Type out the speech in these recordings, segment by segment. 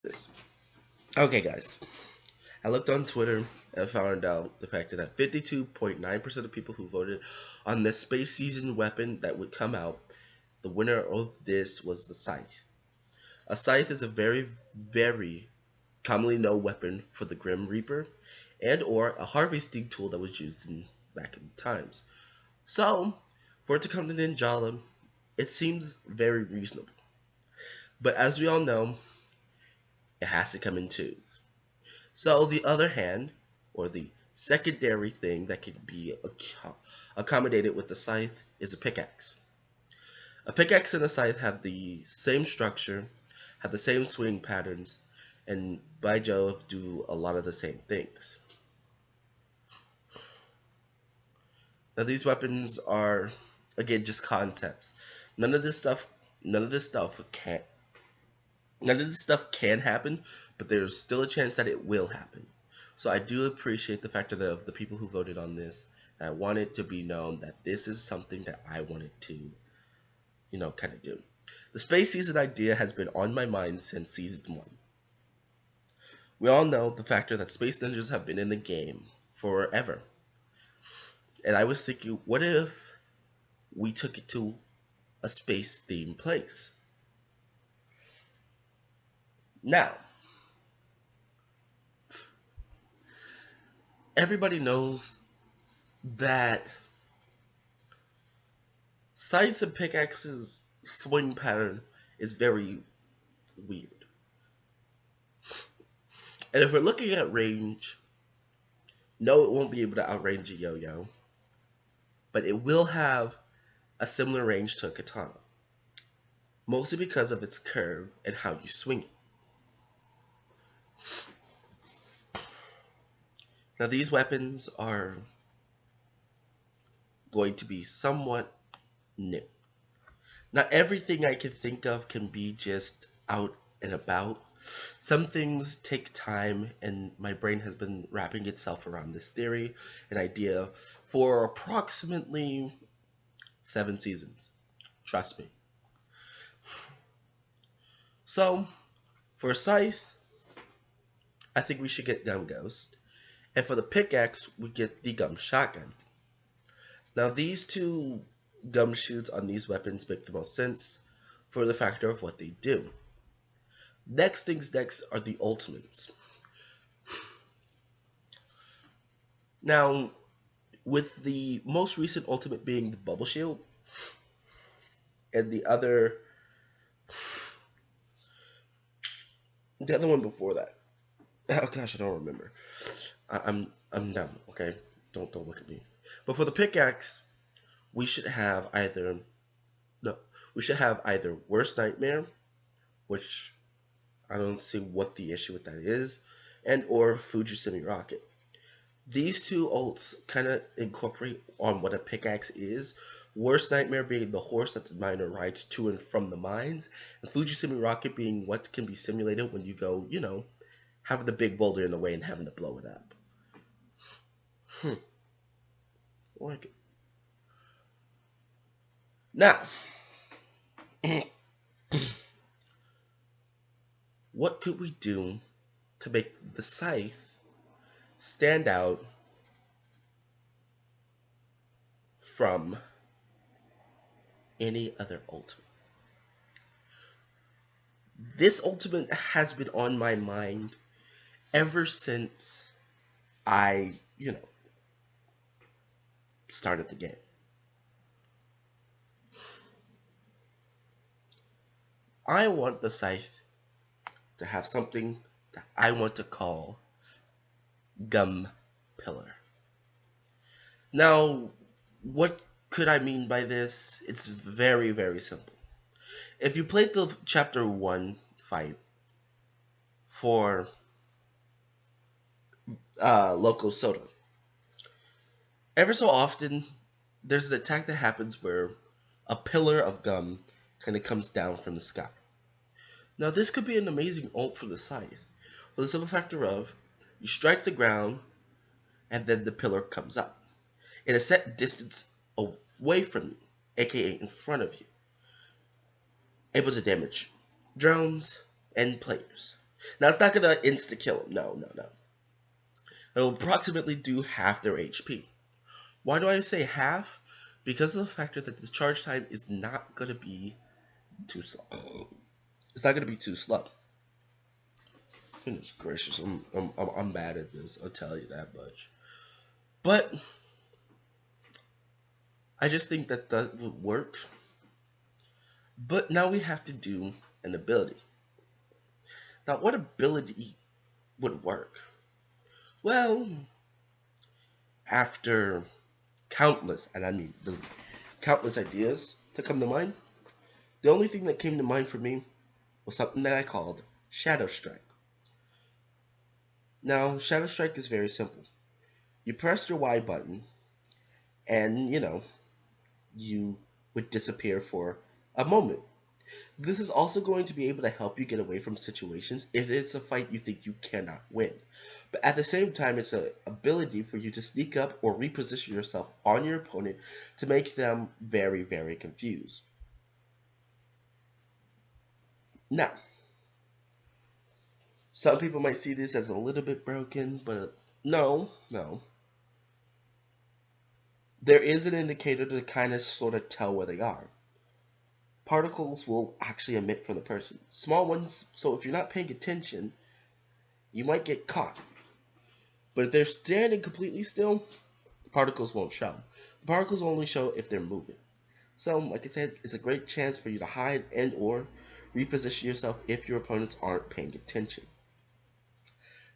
This. Okay, guys. I looked on Twitter and found out the fact that 52.9% of people who voted on the space season weapon that would come out, the winner of this was the Scythe. A Scythe is a very, very commonly known weapon for the Grim Reaper and or a harvesting tool that was used back in times. So, for it to come to ninjala, it seems very reasonable. But as we all know, it has to come in twos. So the other hand, or the secondary thing that can be accommodated with the scythe, is a pickaxe. A pickaxe and a scythe have the same structure, have the same swing patterns, and by Jove, do a lot of the same things. Now these weapons are, again, just concepts. None of this stuff, none of this stuff can't, none of this stuff can happen, but there's still a chance that it will happen. So I do appreciate the fact of the people who voted on this. I want it to be known that this is something that I wanted to, kind of do. The space season idea has been on my mind since season one. We all know the factor that space ninjas have been in the game forever. And I was thinking, what if we took it to a space themed place? Now, everybody knows that scythes and pickaxes swing pattern is very weird. And if we're looking at range, no, it won't be able to outrange a yo-yo, but it will have a similar range to a katana, mostly because of its curve and how you swing it. Now, these weapons are going to be somewhat new. Not everything I can think of can be just out and about. Some things take time, and my brain has been wrapping itself around this theory and idea for approximately 7 seasons. Trust me. So, for Scythe, I think we should get Gum Ghost. And for the pickaxe, we get the Gum Shotgun. Now, these two gum shoots on these weapons make the most sense for the factor of what they do. Next things next are the ultimates. Now, with the most recent ultimate being the Bubble Shield, and the other one before that. Oh gosh, I don't remember. I'm dumb. Okay, don't look at me. But for the pickaxe, we should have either no, we should have either Worst Nightmare, which I don't see what the issue with that is, and or Fujisimi Rocket. These two ults kind of incorporate on what a pickaxe is. Worst Nightmare being the horse that the miner rides to and from the mines, and Fujisimi Rocket being what can be simulated when you go, having the big boulder in the way and having to blow it up. Like it. Now, what could we do to make the scythe stand out from any other ultimate? This ultimate has been on my mind ever since I, started the game. I want the scythe to have something that I want to call Gum Pillar. Now, what could I mean by this? It's very, very simple. If you played the chapter 1 fight for Loco Soda, ever so often there's an attack that happens where a pillar of gum kind of comes down from the sky. Now, this could be an amazing ult for the scythe, for the simple factor of you strike the ground and then the pillar comes up in a set distance away from you, aka in front of you, able to damage drones and players. Now it's not gonna insta kill them. No, no, no. It will approximately do half their HP. Why do I say half? Because of the factor that the charge time is not gonna be too slow. It's not gonna be too slow. Goodness gracious, I'm bad at this. I'll tell you that much. But I just think that that would work. But now we have to do an ability. Now, what ability would work? Well, after countless, and I mean the countless ideas to come to mind, the only thing that came to mind for me was something that I called Shadow Strike. Now, Shadow Strike is very simple. You press your Y button, and you would disappear for a moment. This is also going to be able to help you get away from situations if it's a fight you think you cannot win. But at the same time, it's an ability for you to sneak up or reposition yourself on your opponent to make them very, very confused. Now, some people might see this as a little bit broken, but no, no. There is an indicator to kind of sort of tell where they are. Particles will actually emit from the person. Small ones, so if you're not paying attention, you might get caught. But if they're standing completely still, the particles won't show. The particles only show if they're moving. So, like I said, it's a great chance for you to hide and or reposition yourself if your opponents aren't paying attention.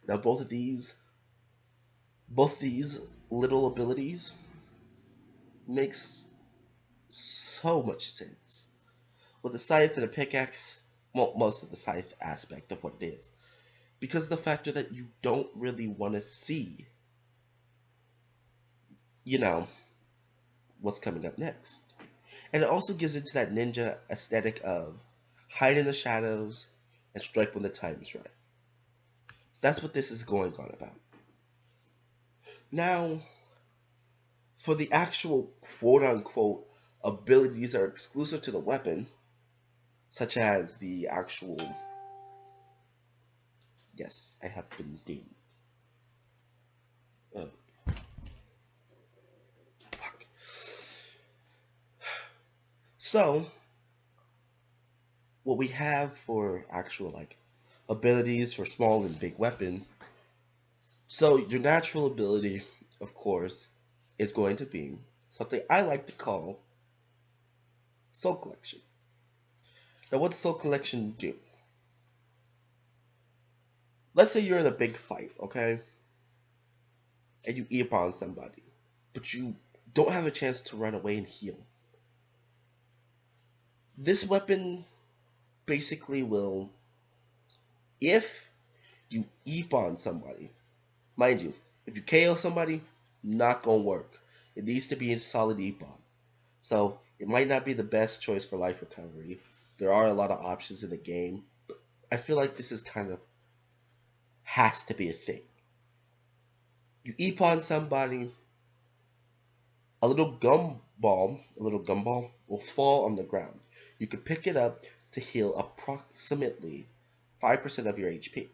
Now both these little abilities makes so much sense. With the scythe and the pickaxe, well, most of the scythe aspect of what it is. Because of the factor that you don't really want to see, you know, what's coming up next. And it also gives into that ninja aesthetic of hide in the shadows and strike when the time is right. That's what this is going on about. Now, for the actual quote unquote abilities that are exclusive to the weapon, such as the actual. Yes, I have been deemed. Oh, fuck. So, what we have for actual, like, abilities for small and big weapon. So, your natural ability, of course, is going to be something I like to call Soul Collection. Now, what does Soul Collection do? Let's say you're in a big fight, okay? And you eat upon somebody, but you don't have a chance to run away and heal. This weapon basically will, if you eep on somebody, mind you, if you KO somebody, not gonna work. It needs to be a solid eep on. So it might not be the best choice for life recovery. There are a lot of options in the game. I feel like this is kind of has to be a thing. You eep on somebody, a little gumball will fall on the ground. You can pick it up to heal approximately 5% of your HP.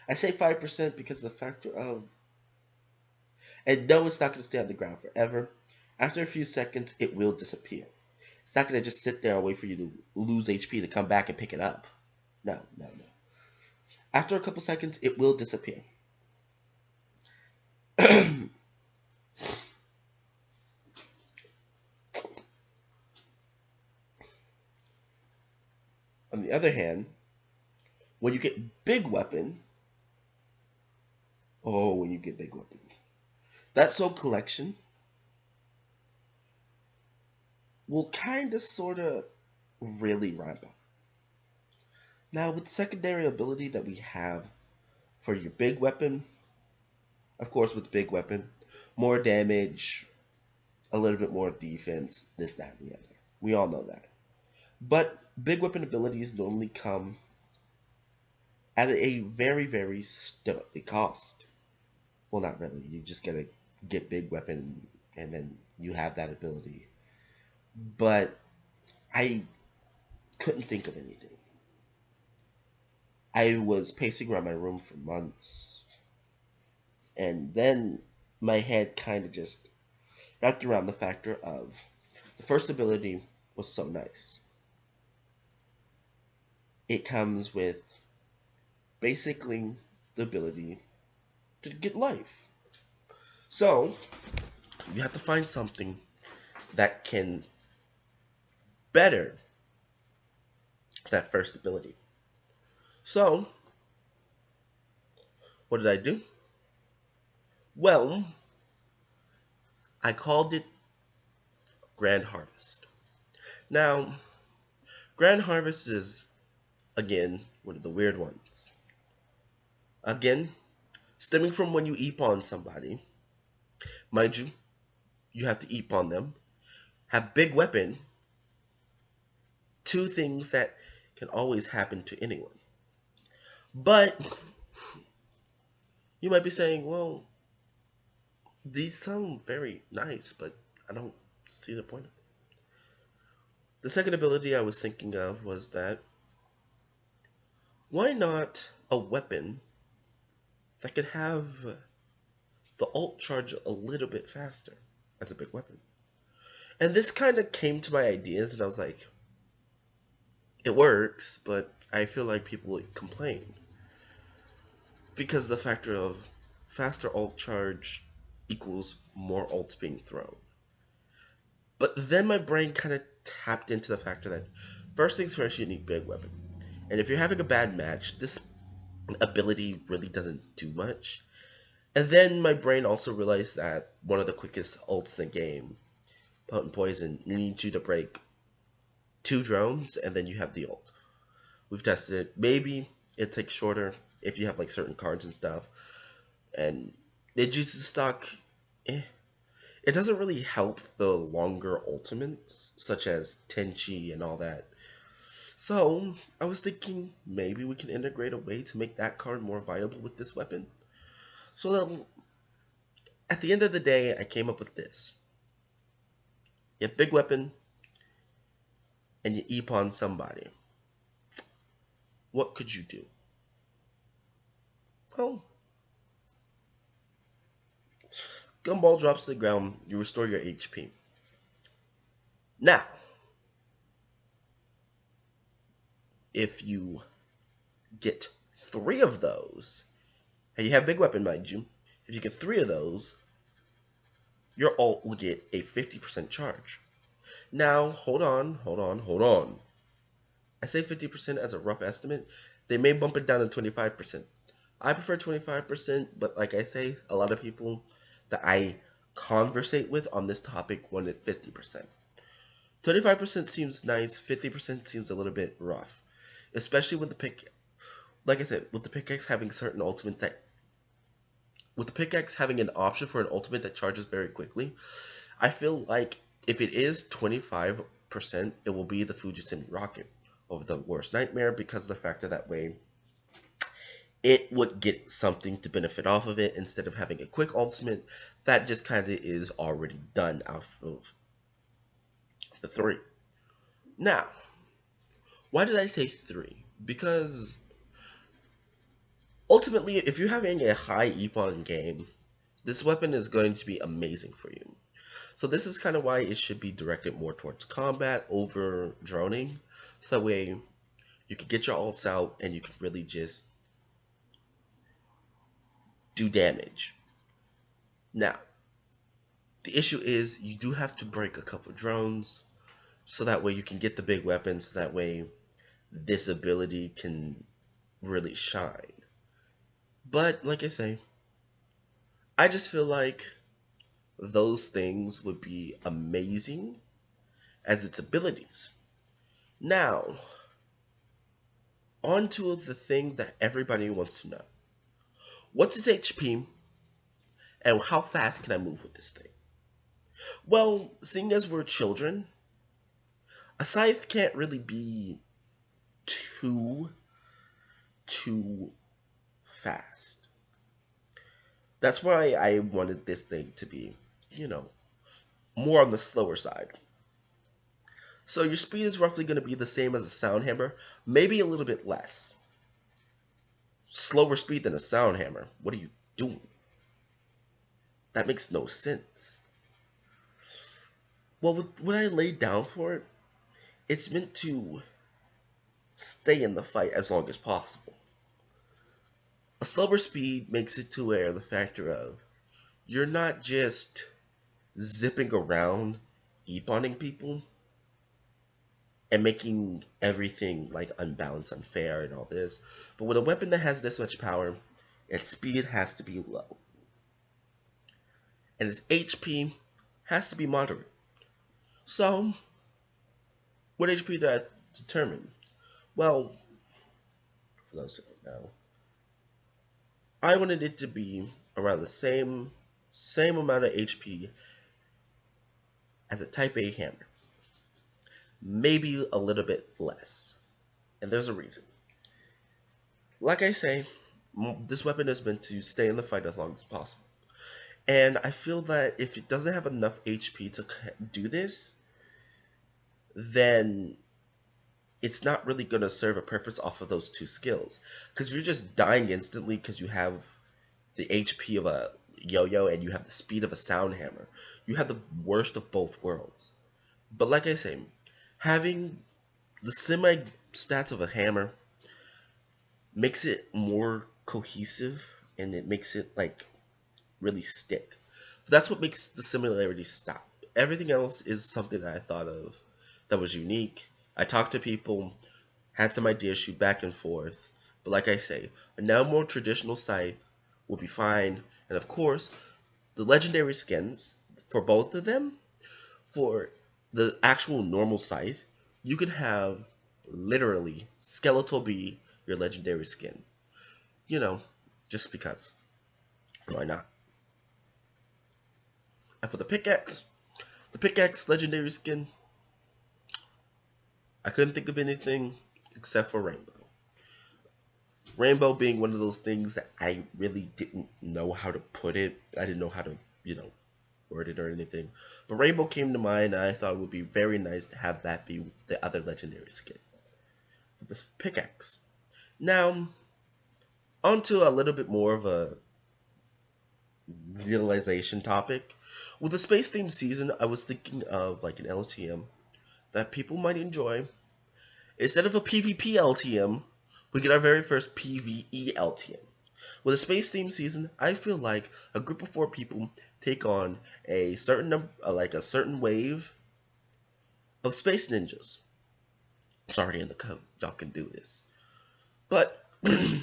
I say 5% because of the factor of, and no, it's not going to stay on the ground forever. After a few seconds, it will disappear. It's not going to just sit there and wait for you to lose HP to come back and pick it up. No, no, no. After a couple seconds, it will disappear. On the other hand, when you get big weapon, when you get big weapon, that soul collection will kind of sort of really ramp up. Now, with the secondary ability that we have for your big weapon, of course, with the big weapon, more damage, a little bit more defense, this, that, and the other. We all know that. But big weapon abilities normally come at a very, very stomachly cost. Well, not really. You just gotta get big weapon and then you have that ability. But I couldn't think of anything. I was pacing around my room for months, and then my head kind of just wrapped around the factor of the first ability was so nice. It comes with basically the ability to get life. So you have to find something that can better that first ability. So what did I do? Well, I called it Grand Harvest. Now, Grand Harvest is, again, one of the weird ones. Again, stemming from when you eep on somebody, mind you, you have to eep on them, have big weapon, two things that can always happen to anyone. But you might be saying, well, these sound very nice, but I don't see the point of it. The second ability I was thinking of was that why not a weapon that could have the alt charge a little bit faster as a big weapon? And this kind of came to my ideas, and I was like, it works, but I feel like people would complain because the factor of faster alt charge equals more ults being thrown. But then my brain kind of tapped into the factor that first things first, you need big weapon. And if you're having a bad match, this ability really doesn't do much. And then my brain also realized that one of the quickest ults in the game, Potent Poison, needs you to break two drones and then you have the ult. We've tested it. Maybe it takes shorter if you have like certain cards and stuff. And Ninjutsu stock, eh. It doesn't really help the longer ultimates, such as Tenchi and all that. So, I was thinking maybe we can integrate a way to make that card more viable with this weapon. So that at the end of the day, I came up with this. You have big weapon and you eep on somebody. What could you do? Well, gumball drops to the ground, you restore your HP. Now, if you get three of those, and you have big weapon, mind you, if you get three of those, your ult will get a 50% charge. Now, hold on. I say 50% as a rough estimate. They may bump it down to 25%. I prefer 25%, but like I say, a lot of people that I conversate with on this topic wanted 50%. 25% seems nice, 50% seems a little bit rough. Especially with the pick, like I said, with the pickaxe having certain ultimates that, with the pickaxe having an option for an ultimate that charges very quickly, I feel like if it is 25%, it will be the Fujisemi Rocket over the Worst Nightmare because of the fact that way it would get something to benefit off of it instead of having a quick ultimate that just kind of is already done out of the three. Now, why did I say three? Because ultimately, if you're having a high Epon game, this weapon is going to be amazing for you. So this is kind of why it should be directed more towards combat over droning. So that way you can get your ults out and you can really just do damage. Now, the issue is you do have to break a couple drones so that way you can get the big weapons. So that way this ability can really shine. But like I say, I just feel like those things would be amazing as its abilities. Now, on to the thing that everybody wants to know. What's its HP and how fast can I move with this thing? Well, seeing as we're children, a scythe can't really be too too fast. That's why I wanted this thing to be, you know, more on the slower side. So your speed is roughly going to be the same as a sound hammer, maybe a little bit less. slower speed than a sound hammer. What are you doing? That makes no sense. Well, with what I laid down for it, it's meant to stay in the fight as long as possible. A slower speed makes it to where the factor of you're not just zipping around, epawning people, and making everything like unbalanced, unfair, and all this. But with a weapon that has this much power, its speed has to be low, and its HP has to be moderate. So, what HP did I determine? Well, for those who don't know, I wanted it to be around the same amount of HP as a Type A hammer, maybe a little bit less. And there's a reason. Like I say, this weapon is meant to stay in the fight as long as possible. And I feel that if it doesn't have enough HP to do this, then it's not really going to serve a purpose off of those two skills. Because you're just dying instantly because you have the HP of a yo-yo and you have the speed of a sound hammer. You have the worst of both worlds. But like I say, having the semi stats of a hammer makes it more cohesive and it makes it like really stick. That's what makes the similarity stop. Everything else is something that I thought of that was unique. I talked to people, had some ideas, shoot back and forth. But like I say, a now more traditional scythe will be fine. And of course, the legendary skins for both of them, for the actual normal scythe, you could have literally skeletal be your legendary skin. You know, just because. Why not? And for the pickaxe legendary skin, I couldn't think of anything except for Rainbow. Rainbow being one of those things that I really didn't know how to put it. I didn't know how to, word it or anything. But Rainbow came to mind, and I thought it would be very nice to have that be the other legendary skin. For this pickaxe. Now, onto a little bit more of a realization topic. With the space themed season, I was thinking of like an LTM that people might enjoy. Instead of a PvP LTM, we get our very first PvE LTM. With a space themed season, I feel like a group of 4 people take on a certain like a certain wave of space ninjas. It's already in the code. Y'all can do this. But the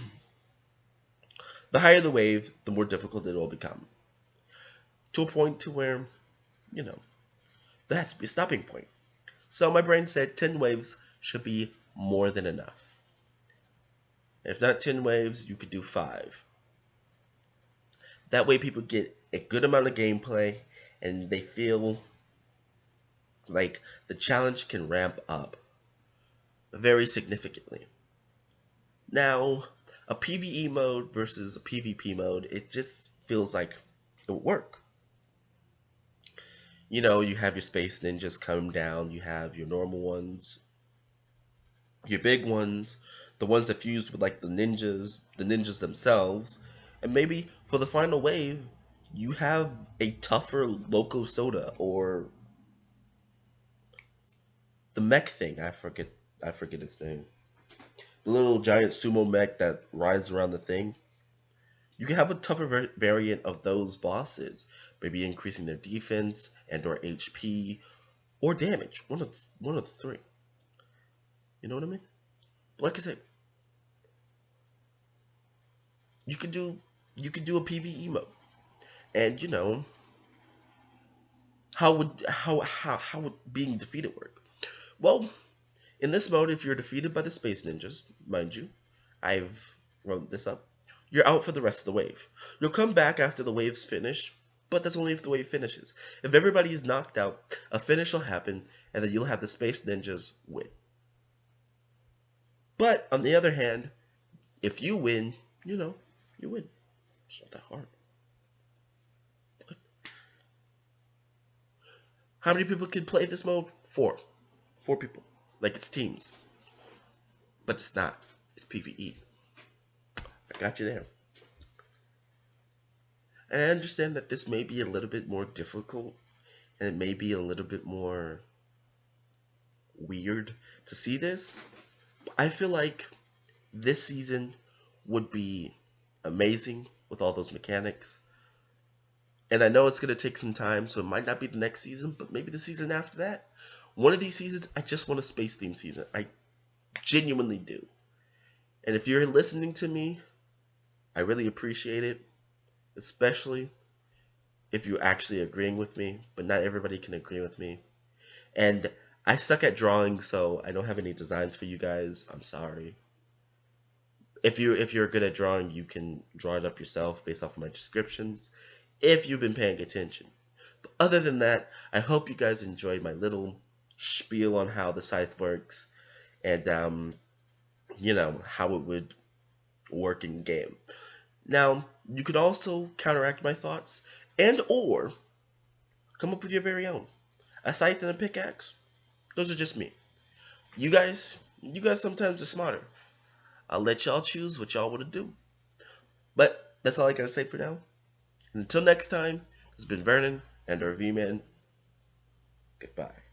higher the wave, the more difficult it will become. To a point to where, you know, there has to be a stopping point. So my brain said 10 waves should be more than enough. If not 10 waves, you could do 5. That way people get a good amount of gameplay and they feel like the challenge can ramp up very significantly. Now, a PvE mode versus a PvP mode, it just feels like it would work. You have your space ninjas come down, you have your normal ones, your big ones, the ones that fused with like the ninjas themselves, and maybe for the final wave, you have a tougher Loco Soda or the mech thing. I forget its name. The little giant sumo mech that rides around the thing. You can have a tougher variant of those bosses, maybe increasing their defense and or HP or damage. One of the three. You know what I mean? Like I said, you could do a PvE mode, and how would being defeated work? Well, in this mode, if you're defeated by the space ninjas, mind you, I've wrote this up. You're out for the rest of the wave. You'll come back after the wave's finished, but that's only if the wave finishes. If everybody is knocked out, a finish will happen, and then you'll have the space ninjas win. But on the other hand, if you win, you win. It's not that hard. How many people can play this mode? 4. 4 people. Like it's teams. But it's not. It's PvE. Got you there. And I understand that this may be a little bit more difficult and it may be a little bit more weird to see this. I feel like this season would be amazing with all those mechanics. And I know it's going to take some time, so it might not be the next season, but maybe the season after that. One of these seasons, I just want a space theme season. I genuinely do. And if you're listening to me, I really appreciate it, especially if you're actually agreeing with me, but not everybody can agree with me. And I suck at drawing, so I don't have any designs for you guys. I'm sorry. If you're good at drawing, you can draw it up yourself based off of my descriptions. If you've been paying attention. But other than that, I hope you guys enjoyed my little spiel on how the scythe works and how it would work in game. Now, you could also counteract my thoughts and or come up with your very own. A scythe and a pickaxe, those are just me. You guys sometimes are smarter. I'll let y'all choose what y'all want to do. But that's all I gotta say for now. And until next time, it's been Vernon and our V-Man. Goodbye.